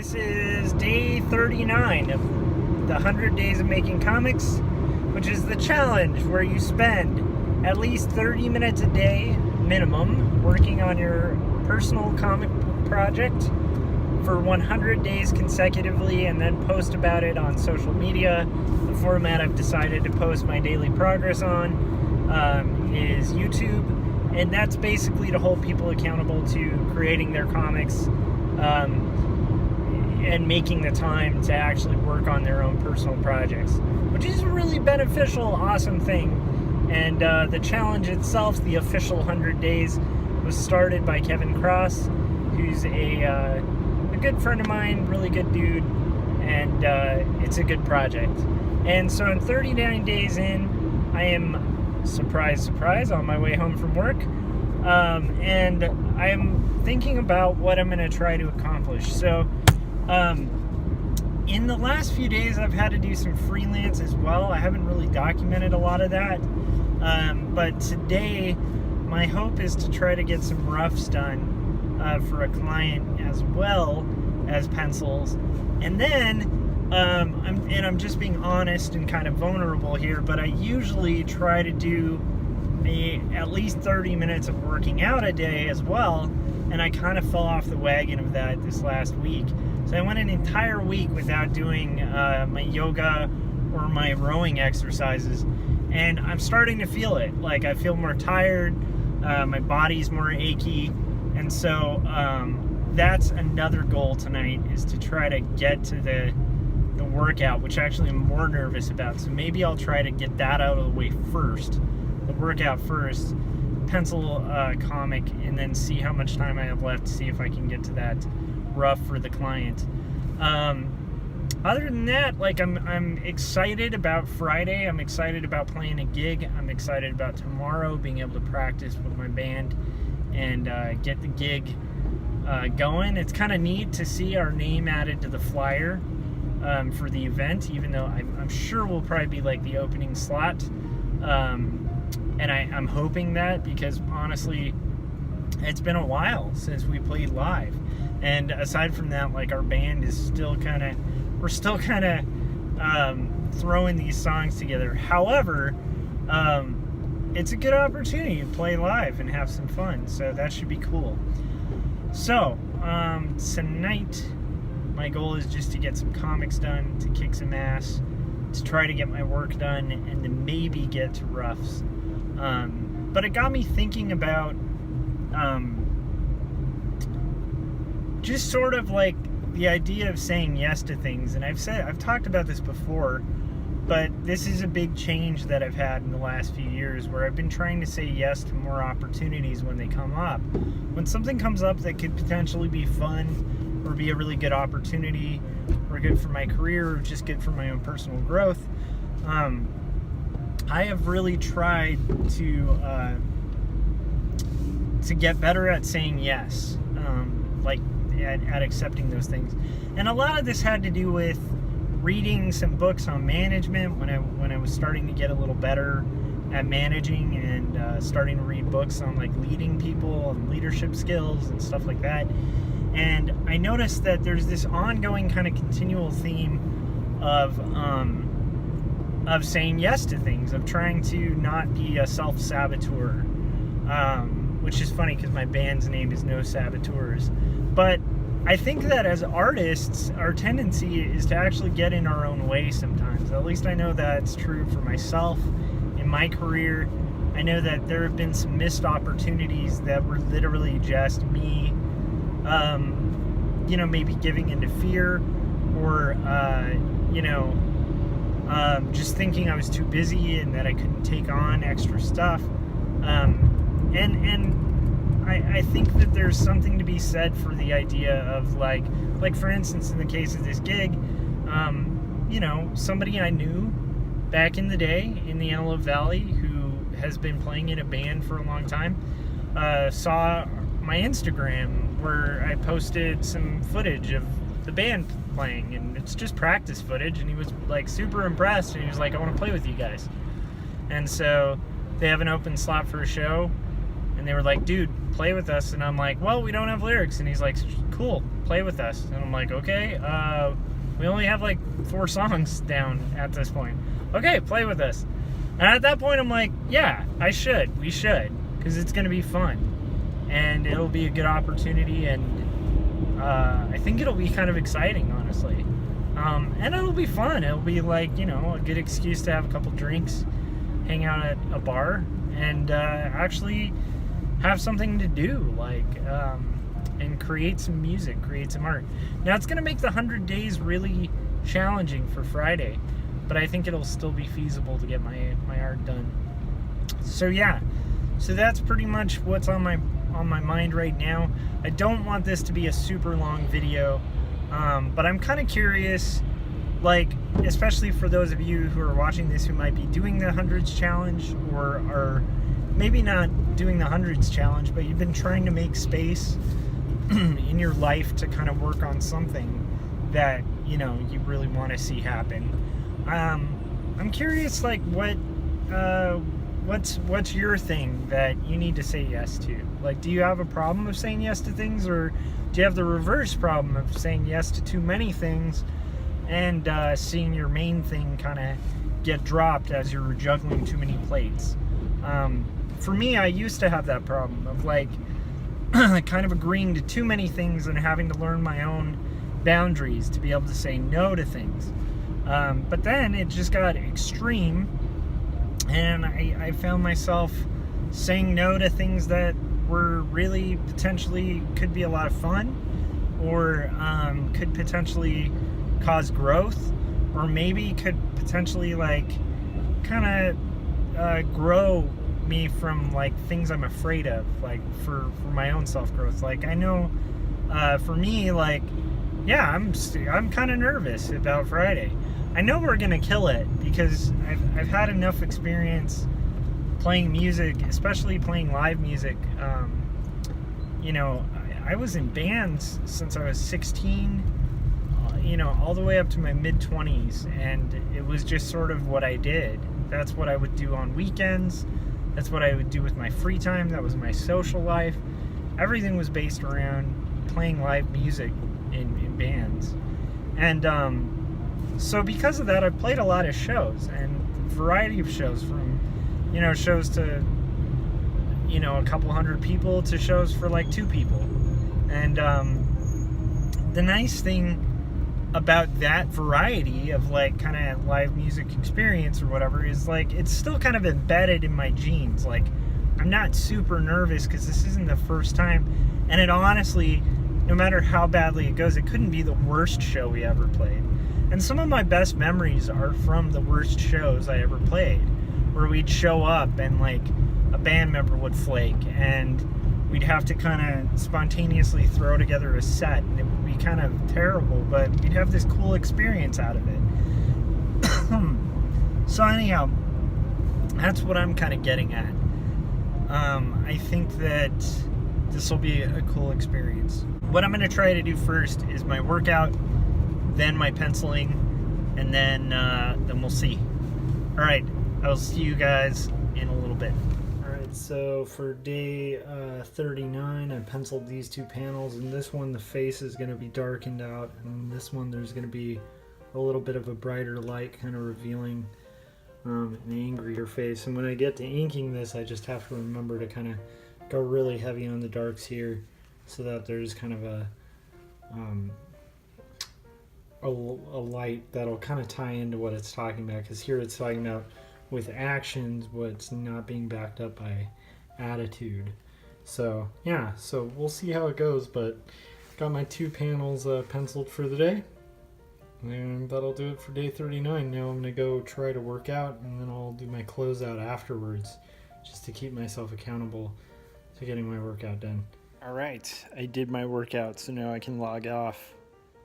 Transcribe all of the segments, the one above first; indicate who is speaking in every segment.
Speaker 1: This is day 39 of the 100 Days of Making Comics, which is the challenge where you spend at least 30 minutes a day, minimum, working on your personal comic project for 100 days consecutively and then post about it on social media. The format I've decided to post my daily progress on is YouTube, and that's basically to hold people accountable to creating their comics and making the time to actually work on their own personal projects, which is a really beneficial, awesome thing. And the challenge itself, the official 100 days, was started by Kevin Cross, who's a good friend of mine, really good dude, and it's a good project. And so in 39 days in, I am, surprise, surprise, on my way home from work, and I'm thinking about what I'm going to try to accomplish. So in the last few days, I've had to do some freelance as well. I haven't really documented a lot of that, but today my hope is to try to get some roughs done for a client as well as pencils. And then I'm just being honest and kind of vulnerable here, but I usually try to do at least 30 minutes of working out a day as well, and I kind of fell off the wagon of that this last week. So I went an entire week without doing my yoga or my rowing exercises, and I'm starting to feel it. Like, I feel more tired, my body's more achy, and so that's another goal tonight, is to try to get to the workout, which actually I'm more nervous about. So maybe I'll try to get that out of the way first, the workout first, pencil comic, and then see how much time I have left to see if I can get to that rough for the client. Other than that, like, I'm excited about Friday. I'm excited about playing a gig. I'm excited about tomorrow being able to practice with my band and get the gig going. It's kind of neat to see our name added to the flyer for the event, even though I'm sure we'll probably be like the opening slot. And I'm hoping that, because honestly, it's been a while since we played live. And aside from that, like, our band is still we're still kind of throwing these songs together. However, it's a good opportunity to play live and have some fun, so that should be cool. So, tonight, my goal is just to get some comics done, to kick some ass, to try to get my work done, and then maybe get to roughs. But it got me thinking about just sort of like the idea of saying yes to things. And I've talked about this before, but this is a big change that I've had in the last few years, where I've been trying to say yes to more opportunities when they come up. When something comes up that could potentially be fun, or be a really good opportunity, or good for my career, or just good for my own personal growth, I have really tried to get better at saying yes, like at accepting those things. And a lot of this had to do with reading some books on management when I was starting to get a little better at managing, and starting to read books on like leading people and leadership skills and stuff like that. And I noticed that there's this ongoing kind of continual theme of saying yes to things, of trying to not be a self-saboteur, which is funny because my band's name is No Saboteurs. But I think that as artists, our tendency is to actually get in our own way sometimes. At least I know that's true for myself in my career. I know that there have been some missed opportunities that were literally just me, maybe giving into fear, or, just thinking I was too busy and that I couldn't take on extra stuff. I think that there's something to be said for the idea of like for instance, in the case of this gig, somebody I knew back in the day in the Antelope Valley, who has been playing in a band for a long time, saw my Instagram where I posted some footage of the band playing, and it's just practice footage, and he was like super impressed, and he was like, I want to play with you guys. And so they have an open slot for a show, and they were like, dude, play with us. And I'm like, well, we don't have lyrics. And he's like, cool, play with us. And I'm like, okay, we only have like 4 songs down at this point. Okay, play with us. And at that point, I'm like, yeah, we should, because it's going to be fun. And it'll be a good opportunity, and I think it'll be kind of exciting, honestly. And it'll be fun. It'll be like, a good excuse to have a couple drinks, hang out at a bar, and actually have something to do, and create some music, create some art. Now, it's going to make the 100 days really challenging for Friday, but I think it'll still be feasible to get my art done. So yeah, so that's pretty much what's on my mind right now. I don't want this to be a super long video, but I'm kind of curious, especially for those of you who are watching this who might be doing the hundreds challenge, or are maybe not doing the hundreds challenge, but you've been trying to make space in your life to kind of work on something that you really want to see happen. I'm curious, what's your thing that you need to say yes to? Do you have a problem of saying yes to things, or do you have the reverse problem of saying yes to too many things and seeing your main thing kind of get dropped as you're juggling too many plates? For me, I used to have that problem of kind of agreeing to too many things and having to learn my own boundaries to be able to say no to things. But then it just got extreme, and I found myself saying no to things that were really potentially could be a lot of fun, or could potentially cause growth, or maybe could potentially kind of grow me from things I'm afraid of, for my own self-growth. I know for me, yeah, I'm kind of nervous about Friday. I know we're gonna kill it because I've had enough experience playing music, especially playing live music. I was in bands since I was 16, all the way up to my mid-20s, and it was just sort of what I did. That's what I would do on weekends. That's what I would do with my free time. That was my social life. Everything was based around playing live music in bands. And so because of that, I've played a lot of shows, and a variety of shows, from shows to a couple hundred people to shows for 2 people. And the nice thing about that variety of kind of live music experience or whatever is it's still kind of embedded in my genes. I'm not super nervous because this isn't the first time, and it honestly, no matter how badly it goes, it couldn't be the worst show we ever played. And some of my best memories are from the worst shows I ever played, where we'd show up and a band member would flake, and we'd have to kind of spontaneously throw together a set, and it would be kind of terrible, but we'd have this cool experience out of it. So anyhow, that's what I'm kind of getting at. I think that this will be a cool experience. What I'm going to try to do first is my workout, then my penciling, and then we'll see. All right, I'll see you guys in a little bit. All right, so for day 39, I penciled these 2 panels, and this one the face is going to be darkened out, and this one there's going to be a little bit of a brighter light kind of revealing an angrier face. And when I get to inking this, I just have to remember to kind of go really heavy on the darks here, so that there's kind of a light that'll kind of tie into what it's talking about, because here it's talking about with actions what's not being backed up by attitude. So yeah, so we'll see how it goes, but got my 2 panels penciled for the day, and that'll do it for day 39. Now I'm gonna go try to work out, and then I'll do my closeout afterwards, just to keep myself accountable to getting my workout done. All right, I did my workout, so now I can log off,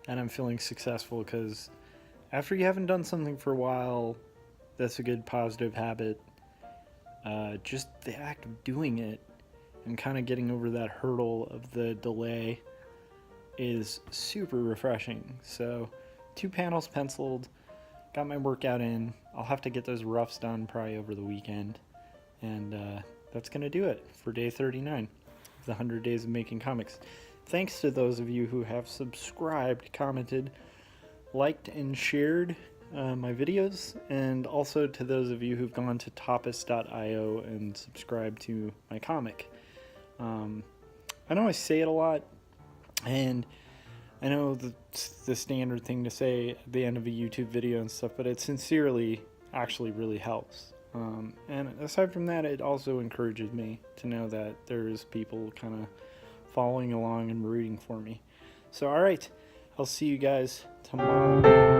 Speaker 1: and I'm feeling successful, because after you haven't done something for a while, that's a good positive habit. Just the act of doing it and kind of getting over that hurdle of the delay is super refreshing. So 2 panels penciled, got my workout in. I'll have to get those roughs done probably over the weekend, and that's gonna do it for day 39. the 100 Days of Making Comics. Thanks to those of you who have subscribed, commented, liked, and shared my videos, and also to those of you who've gone to topis.io and subscribed to my comic. I know I say it a lot, and I know the standard thing to say at the end of a YouTube video and stuff, but it sincerely actually really helps. And aside from that, it also encourages me to know that there's people kind of following along and rooting for me. So, alright, I'll see you guys tomorrow.